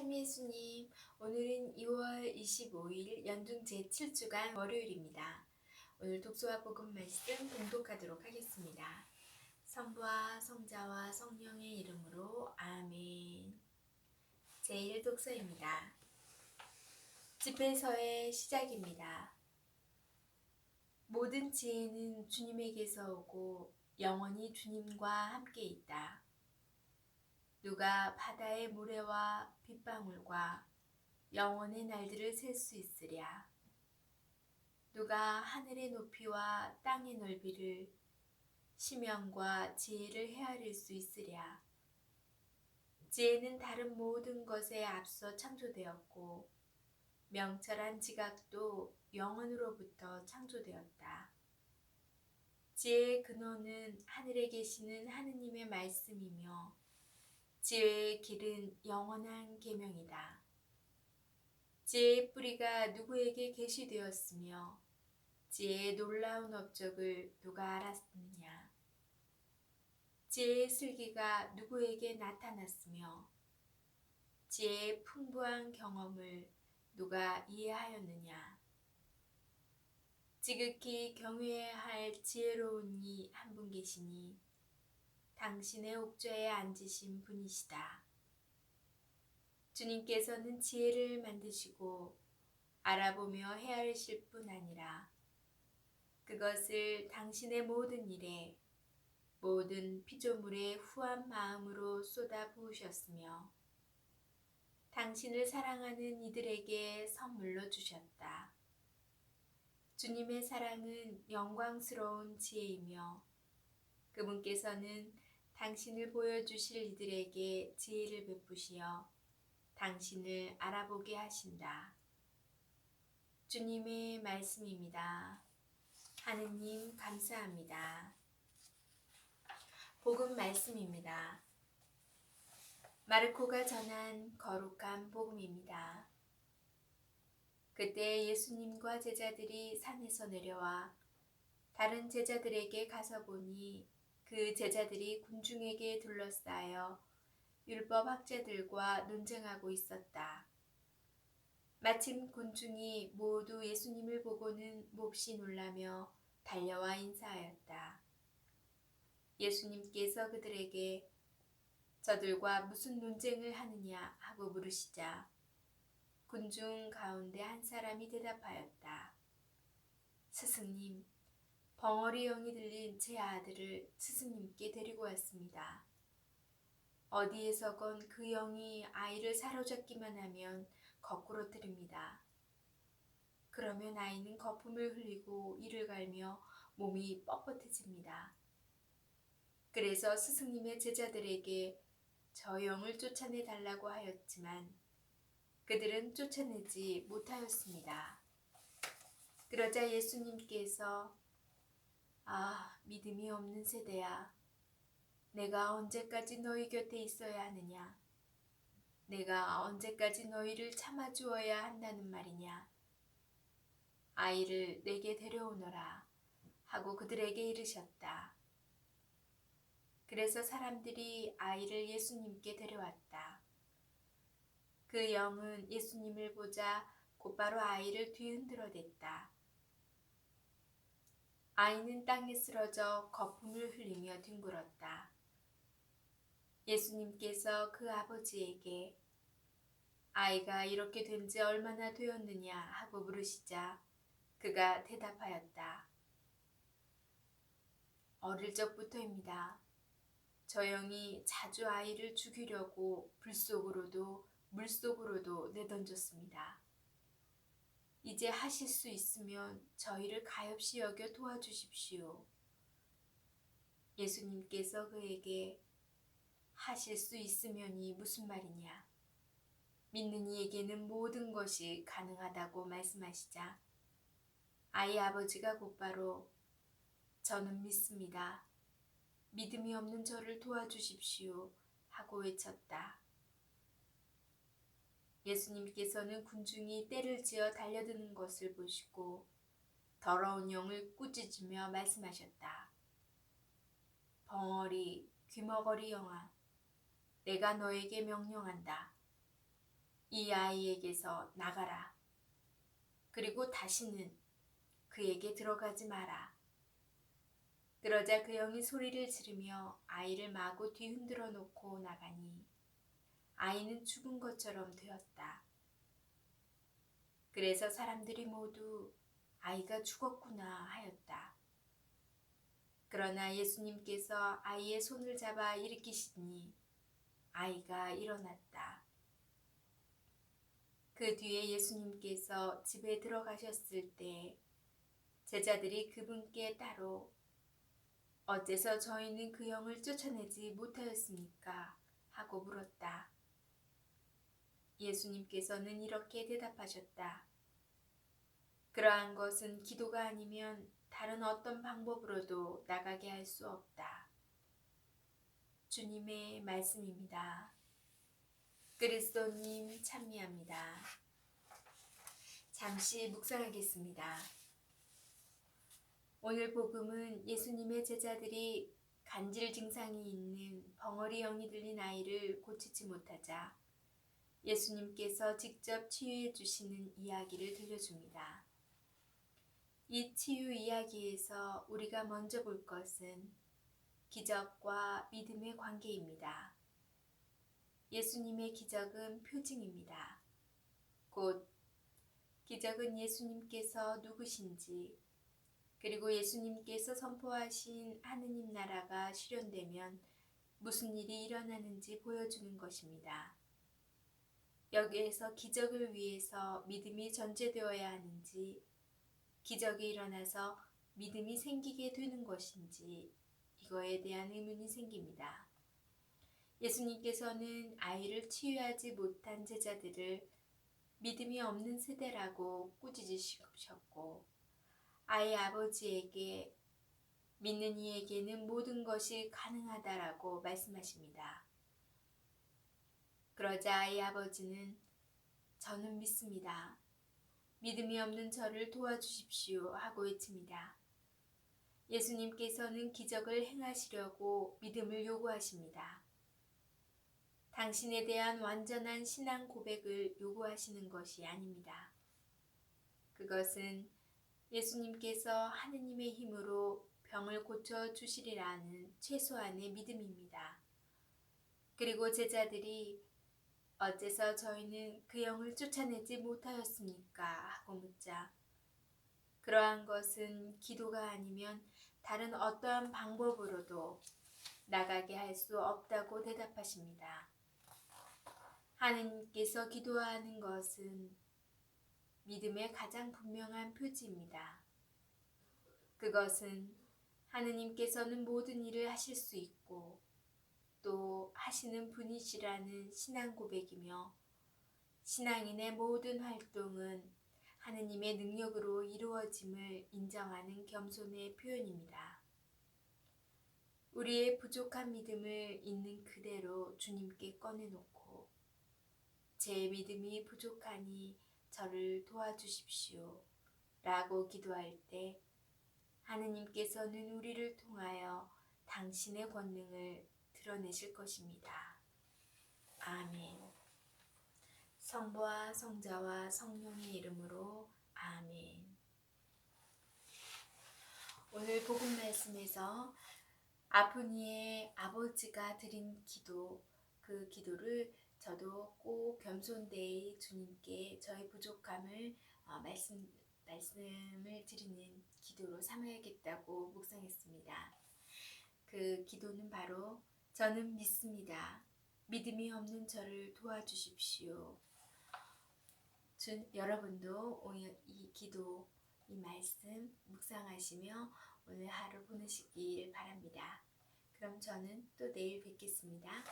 참 예수님, 오늘은 2월 25일 연중 제7주간 월요일입니다. 오늘 독서와 복음 말씀 봉독하도록 하겠습니다. 성부와 성자와 성령의 이름으로 아멘. 제1독서입니다. 집회서의 시작입니다. 모든 지혜는 주님에게서 오고 영원히 주님과 함께 있다. 누가 바다의 모래와 빗방울과 영원의 날들을 셀 수 있으랴. 누가 하늘의 높이와 땅의 넓이를 심형과 지혜를 헤아릴 수 있으랴. 지혜는 다른 모든 것에 앞서 창조되었고 명철한 지각도 영원으로부터 창조되었다. 지혜의 근원은 하늘에 계시는 하느님의 말씀이며 지혜의 길은 영원한 계명이다. 지혜의 뿌리가 누구에게 계시되었으며 지혜의 놀라운 업적을 누가 알았느냐. 지혜의 슬기가 누구에게 나타났으며 지혜의 풍부한 경험을 누가 이해하였느냐. 지극히 경외해야 할 지혜로운 이 한 분 계시니 당신의 옥좌에 앉으신 분이시다. 주님께서는 지혜를 만드시고 알아보며 헤아리실 뿐 아니라 그것을 당신의 모든 일에 모든 피조물에 후한 마음으로 쏟아 부으셨으며 당신을 사랑하는 이들에게 선물로 주셨다. 주님의 사랑은 영광스러운 지혜이며 그분께서는 당신을 보여주실 이들에게 지혜를 베푸시어 당신을 알아보게 하신다. 주님의 말씀입니다. 하느님 감사합니다. 복음 말씀입니다. 마르코가 전한 거룩한 복음입니다. 그때 예수님과 제자들이 산에서 내려와 다른 제자들에게 가서 보니 그 제자들이 군중에게 둘러싸여 율법학자들과 논쟁하고 있었다. 마침 군중이 모두 예수님을 보고는 몹시 놀라며 달려와 인사하였다. 예수님께서 그들에게 저들과 무슨 논쟁을 하느냐 하고 물으시자 군중 가운데 한 사람이 대답하였다. 스승님, 벙어리 영이 들린 제 아들을 스승님께 데리고 왔습니다. 어디에서건 그 영이 아이를 사로잡기만 하면 거꾸로 뜨립니다. 그러면 아이는 거품을 흘리고 이를 갈며 몸이 뻣뻣해집니다. 그래서 스승님의 제자들에게 저 영을 쫓아내 달라고 하였지만 그들은 쫓아내지 못하였습니다. 그러자 예수님께서 믿음이 없는 세대야, 내가 언제까지 너희 곁에 있어야 하느냐? 내가 언제까지 너희를 참아주어야 한다는 말이냐? 아이를 내게 데려오너라 하고 그들에게 이르셨다. 그래서 사람들이 아이를 예수님께 데려왔다. 그 영은 예수님을 보자 곧바로 아이를 뒤흔들어 댔다. 아이는 땅에 쓰러져 거품을 흘리며 뒹굴었다. 예수님께서 그 아버지에게 아이가 이렇게 된 지 얼마나 되었느냐 하고 물으시자 그가 대답하였다. 어릴 적부터입니다. 저 영이 자주 아이를 죽이려고 불 속으로도 물 속으로도 내던졌습니다. 이제 하실 수 있으면 저희를 가엾이 여겨 도와주십시오. 예수님께서 그에게 하실 수 있으면이 무슨 말이냐? 믿는 이에게는 모든 것이 가능하다고 말씀하시자 아이 아버지가 곧바로 저는 믿습니다. 믿음이 없는 저를 도와주십시오 하고 외쳤다. 예수님께서는 군중이 떼를 지어 달려드는 것을 보시고 더러운 영을 꾸짖으며 말씀하셨다. 벙어리, 귀머거리 영아, 내가 너에게 명령한다. 이 아이에게서 나가라. 그리고 다시는 그에게 들어가지 마라. 그러자 그 영이 소리를 지르며 아이를 마구 뒤흔들어 놓고 나가니 아이는 죽은 것처럼 되었다. 그래서 사람들이 모두 아이가 죽었구나 하였다. 그러나 예수님께서 아이의 손을 잡아 일으키시니 아이가 일어났다. 그 뒤에 예수님께서 집에 들어가셨을 때 제자들이 그분께 따로 어째서 저희는 그 영을 쫓아내지 못하였습니까? 하고 물었다. 예수님께서는 이렇게 대답하셨다. 그러한 것은 기도가 아니면 다른 어떤 방법으로도 나가게 할 수 없다. 주님의 말씀입니다. 그리스도님 찬미합니다. 잠시 묵상하겠습니다. 오늘 복음은 예수님의 제자들이 간질 증상이 있는 벙어리 영이 들린 아이를 고치지 못하자 예수님께서 직접 치유해 주시는 이야기를 들려줍니다. 이 치유 이야기에서 우리가 먼저 볼 것은 기적과 믿음의 관계입니다. 예수님의 기적은 표징입니다. 곧 기적은 예수님께서 누구신지 그리고 예수님께서 선포하신 하느님 나라가 실현되면 무슨 일이 일어나는지 보여주는 것입니다. 여기에서 기적을 위해서 믿음이 전제되어야 하는지 기적이 일어나서 믿음이 생기게 되는 것인지 이거에 대한 의문이 생깁니다. 예수님께서는 아이를 치유하지 못한 제자들을 믿음이 없는 세대라고 꾸짖으셨고 아이 아버지에게 믿는 이에게는 모든 것이 가능하다라고 말씀하십니다. 그러자 아이 아버지는 저는 믿습니다. 믿음이 없는 저를 도와주십시오 하고 외칩니다. 예수님께서는 기적을 행하시려고 믿음을 요구하십니다. 당신에 대한 완전한 신앙 고백을 요구하시는 것이 아닙니다. 그것은 예수님께서 하느님의 힘으로 병을 고쳐주시리라는 최소한의 믿음입니다. 그리고 제자들이 어째서 저희는 그 영을 쫓아내지 못하였습니까? 하고 묻자 그러한 것은 기도가 아니면 다른 어떠한 방법으로도 나가게 할 수 없다고 대답하십니다. 하느님께서 기도하는 것은 믿음의 가장 분명한 표지입니다. 그것은 하느님께서는 모든 일을 하실 수 있고 또 하시는 분이시라는 신앙 고백이며 신앙인의 모든 활동은 하느님의 능력으로 이루어짐을 인정하는 겸손의 표현입니다. 우리의 부족한 믿음을 있는 그대로 주님께 꺼내놓고 제 믿음이 부족하니 저를 도와주십시오 라고 기도할 때 하느님께서는 우리를 통하여 당신의 권능을 드러내실 것입니다. 아멘. 성부와 성자와 성령의 이름으로 아멘. 오늘 복음 말씀에서 아픈 이의 아버지가 드린 기도, 그 기도를 저도 꼭 겸손되이 주님께 저의 부족함을 말씀을 드리는 기도로 삼아야겠다고 묵상했습니다. 그 기도는 바로 저는 믿습니다. 믿음이 없는 저를 도와주십시오. 여러분도 오늘 이 기도, 이 말씀 묵상하시며 오늘 하루 보내시길 바랍니다. 그럼 저는 또 내일 뵙겠습니다.